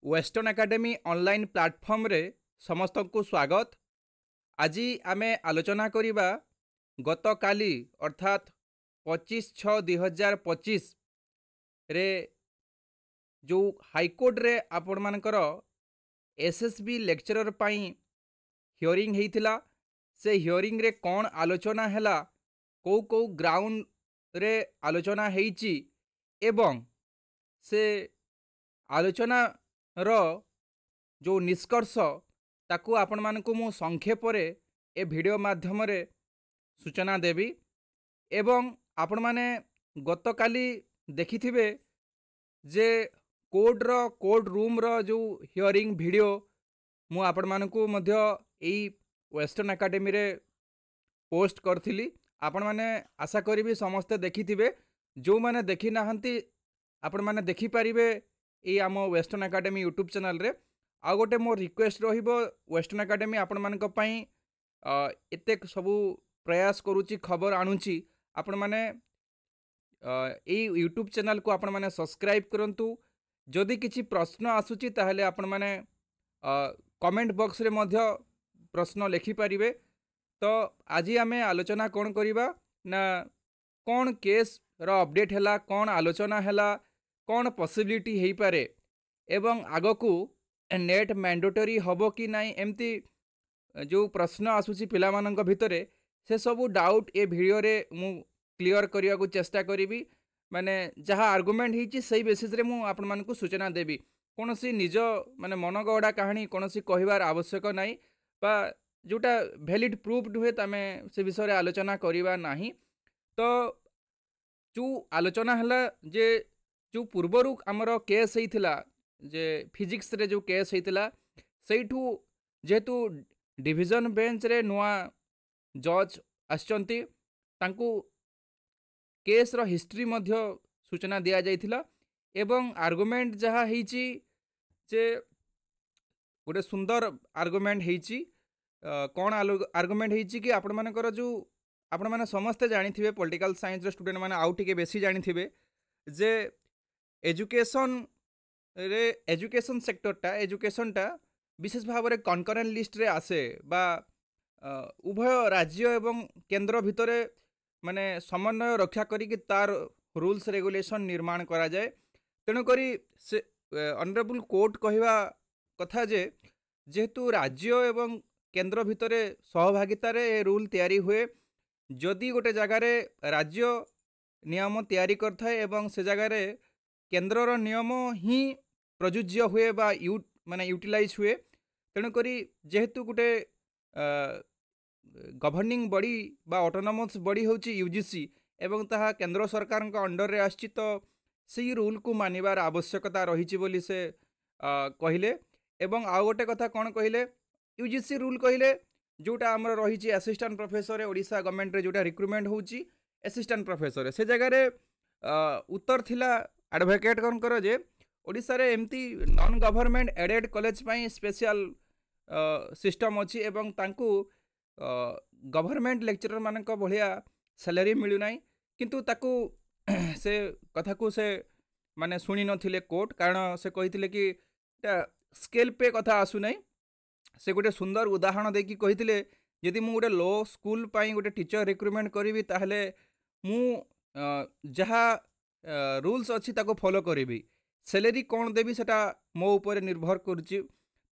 Western academy online platform रे समस्त को स्वागत। आज आमे आलोचना करिबा गत काली अर्थात 25/6/2025 रे जो हाईकोर्ट रे आपण मानकर एसएसबी लेक्चरर पाई हियरिंग हेइथिला। से हियरिंग रे कौन आलोचना हैला, को ग्राउंड रे आलोचना हेइची एवं से आलोचना रो जो निष्कर्ष ताकू आपण मानकु मु संक्षेप रे ए वीडियो माध्यम रे सूचना देवी। एवं आपण माने गत काली देखिथिबे जे कोर्ट रूम रो जो हियरिंग वीडियो मु आपण मानकु मध्य एई वेस्टर्न एकेडमी रे पोस्ट करथिली। आपण माने आशा करिबी समस्त देखिथिबे। जो माने देखि नाहंती आपण माने देखि परिबे ए आम वेस्टर्न एकेडमी यूट्यूब चैनल रे। आ गोटे मोर रिक्वेस्ट रहिबो, वेस्टर्न एकेडमी आपण मानक पई एते सबु प्रयास करूची, खबर आणुची। आपण माने ए यूट्यूब चैनल को आपण माने सब्सक्राइब करंतु। जदि किछि प्रश्न आसुची ताहले आपण माने कमेंट बॉक्स रे मध्य प्रश्न लिखि परिबे। तो आज आमे आलोचना कौन करिबा ना कौन केस रो अपडेट हैला, कौन आलोचना हैला, कौन पॉसिबिलिटी हेई पारे एवं आगकू नेट मैंडेटरी हबो कि नाई, एमती जो प्रश्न आसुची पिला मानक भितरे से सबू डाउट ए वीडियो रे मु क्लियर करिया को चेष्टा करिवि। माने जहाँ आर्गुमेंट होती सही बेसिस रे मु आपण मानकु सूचना देवी। कौन सी निज माने मन गड़ा कहानी कौन सी कहबार आवश्यक नाई बा जोटा वैलिड प्रूफ्ड हुए तमें से विषय रे आलोचना करिवा नाही। तो जो आलोचना हला जे जो पूर्वरु आमर केस होइथिला जे फिजिक्स रे जो केस होइथिला सेठू जेहेतु डिविजन बेंच रे नुआ जज आछंती तांकू केस रो हिस्ट्री मध्य सूचना दिया जाइथिला एवं आर्गुमेंट जहाँ हेइची जे गोटे सुंदर आर्गुमेंट हेइची। कौन आर्गुमेंट हेइची कि आपण मानकर जो आपण माने समस्ते जानिथिबे, पॉलिटिकल साइंस रे स्टूडेंट माने आउ टिके बेसी जानिथिबे जे एजुकेशन सेक्टरटा एजुकेशनटा विशेष भाव में कनकरेंट लिस्ट रे आसे बा उभय राज्य एवं केंद्र भितरे माने समन्वय रक्षा करी तार रूल्स रेगुलेशन निर्माण करा जाए। तेणुकरी से ऑनरेबल कोर्ट कहवा कथा जे जेहेतु राज्य एवं केंद्र भितरे सहभागितार रूल तैयारी हुए, जदि गोटे जगार राज्य नियम तैयारी करथाए एवं से जगार केंद्रर नियम ही प्रযোज्य हुए बा माने यूटिलाइज हुए। तेणुकरी जेहेतु गोटे गवर्निंग बॉडी बा ऑटोनोमस बॉडी होची यूजीसी एवं ताहा केंद्र सरकार अंडर रे आछि, तो सी रूल को मानिबार आवश्यकता रही बोली से कहले। एवं आउ गोटे कथा कौन कहले, यूजीसी रूल कहले जोटा आमर रही असिस्टेंट प्रोफेसर ओडिशा गवर्नमेंट रे जोटा रिक्रुटमेंट होची असिस्टेंट प्रोफेसर से जगह उत्तर थिला एडवोकेट कौन जे ओडिशा रे एमती नॉन गवर्नमेंट एडेड कॉलेज पाई स्पेशल सिस्टम अच्छी एवं तांकू गवर्नमेंट लेक्चरर मानक भलिया सैलरी मिलू नाही। किंतु ताकू से कथा को से माने सुनी नथिले कोर्ट, कारण से कहिथिले कि स्केल पे कथा आसु नाही। से गोटे सुंदर उदाहरण देकी कहिथिले यदि मु गोटे लो स्कूल पाई गोटे टीचर रिक्रुटमेंट करी ताहले मु जहाँ रूल्स अच्छी ताको फॉलो करी, सैलरी कौन देवी सेटा मो ऊपर निर्भर करुच्ची।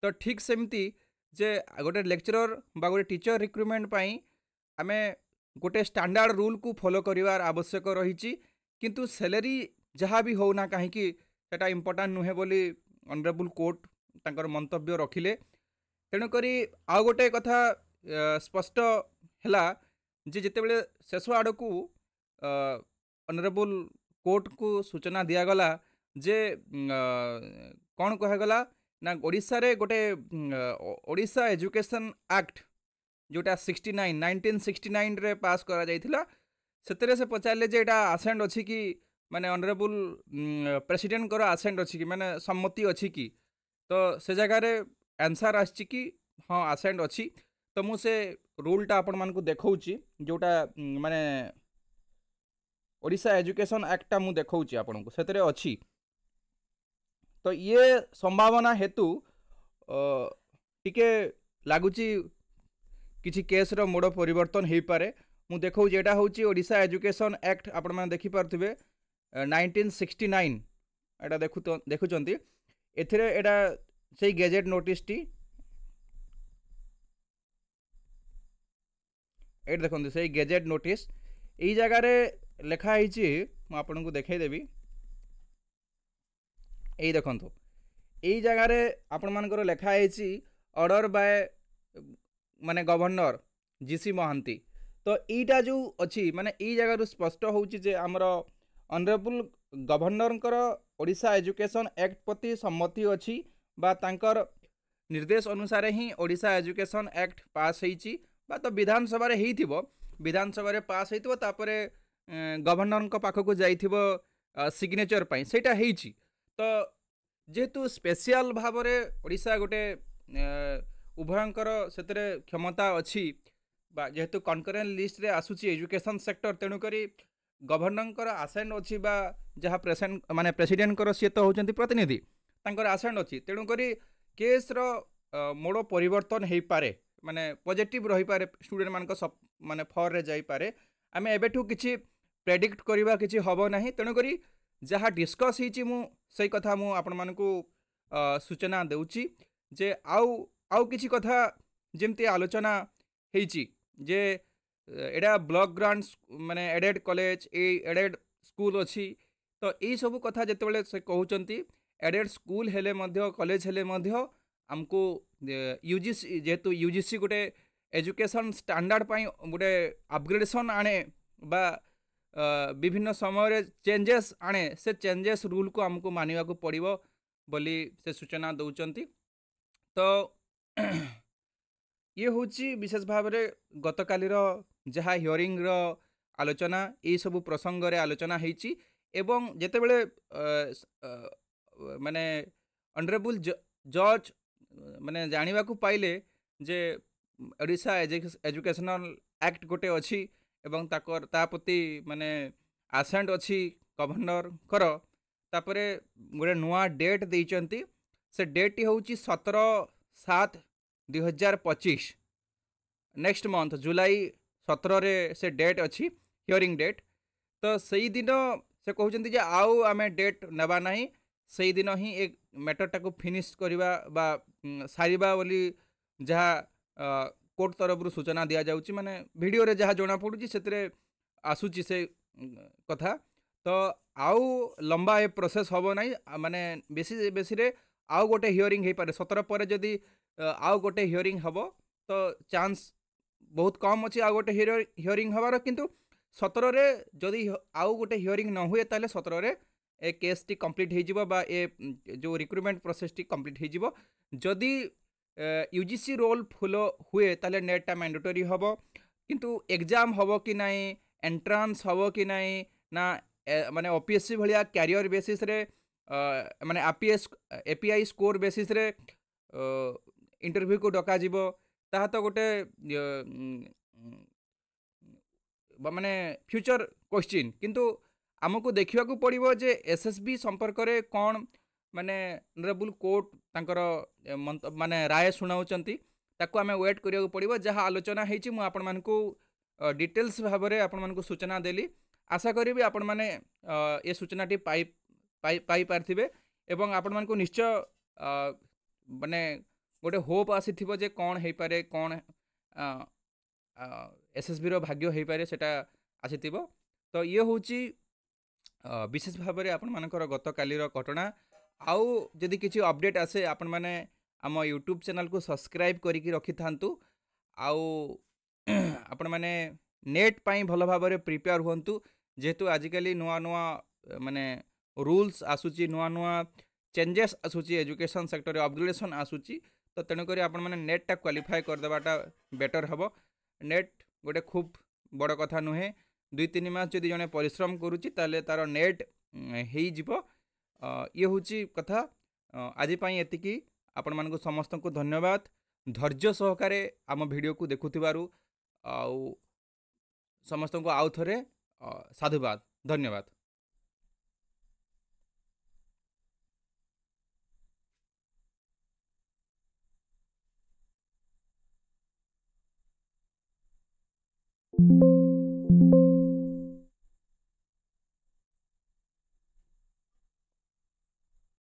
तो ठीक सेमती जे गोटे लेक्चरर बा गोटे टीचर रिक्रुटमेंट पाई आमे गोटे स्टैंडर्ड रूल को फॉलो करिवार आवश्यक रही, किंतु सैलरी जहाँ भी होना कहीं सेटा इम्पोर्टाट नुहे बोली ऑनरेबल कोर्ट तांकर मंतव्य रखिले। तेणुकरी आउ गोटे कथा स्पष्ट हैला जे जेतेबेले शेष आड़ को ऑनरेबल कोर्ट को सूचना दियागला जे कौन कहगला ना ओडिशा रे गोटे ओडिशा एजुकेशन एक्ट जोटा 1969 रे पास करा जाइथिला। सेतेरे से पचारे जे एटा आसेंट अछि कि माने ऑनरेबल प्रेसिडेंट करो आसेंट अछि कि माने सम्मति अछि कि, तो से जगह रे आंसर आछि कि हाँ आसेंट अछि। तो मु से रूलटा आपण मानकु देखौची जोटा माने ओडिशा एजुकेशन एक्टा मु देखौची आपनकु सेतेरे अछि। तो ये संभावना हेतु टिके लगुच किसी केस्र मोड़ परिवर्तन हो पारे। मु देखो जेटा हूँ ओडिशा एजुकेशन एक्ट आपण मैंने देखिपे 1969 एटा देखुं एटा से गेजेट नोटिस टी ये देखो से गेजेट नोटिस यही जगार लिखाई आपन को देखदेवी यही देखु यही जगार आपण मानकर लिखाई ऑर्डर बाय माने गवर्नर जीसी महांती। तो यहीटा जो अच्छी माने यही जगह स्पष्ट होची आमर honourable governor Odisha education act प्रति सम्मति अच्छी बा तांकर निर्देश अनुसार ही ओडिशा एजुकेशन एक्ट पास होईची बा तो विधानसभा विधानसभा पास होइतिबो तापरे गवर्नर पाखक जाइथिबो सिग्नेचर पाई सेटा हेइची। तो जेहेतु स्पेशल भाव में ओडिशा गोटे उभयंकर से क्षमता अच्छी बा जेहेतु कनकरेंट लिस्ट रे आसुची एजुकेशन सेक्टर तेणुकरी गवर्नर आसेंट अच्छी बा जहाँ प्रेसिडेंट माने प्रेसिडेंट सी तो होचंती प्रतिनिधि तांकर आसेंट अच्छी तेणुकरी केस रो मोड़ परिवर्तन हो पारे माने पॉजिटिव रही पारे स्टूडेंट मान सब माने फॉर रे जाई पारे। आमे एबेठू किछि प्रेडिक्ट करबा किछि हबो नाही तेणुकरी जहाँ डिस्कस होइछि मु सही कथा मु आपण मानकू सूचना देउछि जे आउ किछि कथा जेमती आलोचना हेइछि जे एडा ब्लॉक ग्रांट माने एडेड कॉलेज एडेड स्कूल अच्छी। तो यही सब कथा जितेबाला से कहते एडेड स्कूल हेले मध्य कॉलेज हेले मध्य आमको यूजीसी जेहेतु यूजीसी गोटे एजुकेशन स्टैंडर्ड पाई गोटे अपग्रेडेशन आने बा विभिन्न समय चेंजेस आने से चेंजेस रूल को आमको मानिबा को पड़िबो बोली से सूचना दौरान। तो ये हूँ विशेष भाव में गतकालीर जहाँ हियरिंग रो आलोचना ये सब प्रसंग रे आलोचना होती एवं जितेबले माने ऑनरेबल जज माने जानिबा को पाइले जे ओडिशा एजुकेशनल एक्ट गोटे अच्छी एवं ता प्रति माने आसेंट अच्छी गवर्नर कर तापरे गोटे नुआ डेट देइचंती से डेट टी हूँ 17/7/2025 नेक्स्ट मंथ जुलाई 17 रे से डेट अच्छी हियरिंग डेट। तो सही दिन से कहते आउ आमे डेट नेबा नहीं सही दिन ही एक मैटरटा को फिनिश करवा बा सारिबा बोली जहाँ कोर्ट तरफ सूचना दि जाउची माने वीडियो रे जहाँ जना पड़ुची से आसुची से कथा। तो आउ लंबा ए प्रोसेस हबो नहीं माने बेसी बेसी रे आउ गोटे हियरिंग हो पारे 17 पर जदि आउ गोटे हियरिंग हबो तो चांस बहुत कम अच्छी आउ गोटे हियरिंग हबार किंतु 17 रे जदि आउ गोटे हियरिंग न हुए ताले 17 रे ए केस टी कंप्लीट हो जिवो बा ए जो रिक्रुटमेंट प्रोसेस टी कंप्लीट हो जिवो। जदि यूजीसी रोल फॉलो हुए ताले नेटटा मैंडेटरी हबो किंतु एग्जाम हबो कि नहीं एंट्रांस हबो कि नहीं ना माने ओपीएससी भलिया कैरियर बेसिस रे माने एपीआई स्कोर बेसिस रे इंटरव्यू को डका जीवो ताहा तो गोटे माने फ्यूचर क्वेश्चन किंतु आमको देखा पड़ो जे एसएसबी संपर्क रे कौन माने ऑनरेबल कोर्ट तांकर माने राय शुणाउचंती ताको आमे वेट करिया पड़ो जहाँ आलोचना होती मुझे आपण मानकू डिटेल्स भाव में आपण मानकू सूचना देली। आशा करी आपण माने ये सूचनाटी पाई पार्थिबे एवं आपण मानकू निश्चय माने गोटे होप आसीथिबो जे कौन हो पारे कौन एसएसबी रो भाग्य हो पारे सेटा आसीथिबो। तो ये होची विशेष भाव में आपण मानकर गत कालीर घटना आउ जदि किसी अपडेट आसे आपण माने आम यूट्यूब चैनल को सब्सक्राइब करिकी रखि थांतु आउ आपण माने नेट पाई भल भाव में प्रिपेयर हुंतु जेहेतु आजिकली नुआ नुआ माने रूल्स आसुची नुआ नुआ चेंजेस आसुची एजुकेशन सेक्टर अपग्रेडेशन आसुची। तो तेणुक आपण माने नेटटा क्वालिफाई करदेवाटा बेटर हबो। नेट गोटे खूब बड़ कथा नुहे 2-3 मास जदि जने परिश्रम करुच्ची ताले तार नेट हो ये हूँ कथा आज एतिकी आपण मानकु समस्त को धन्यवाद धैर्य सहकारे आम वीडियो को देखुथिबारु आउ समस्त को आउ थरे साधुवाद धन्यवाद।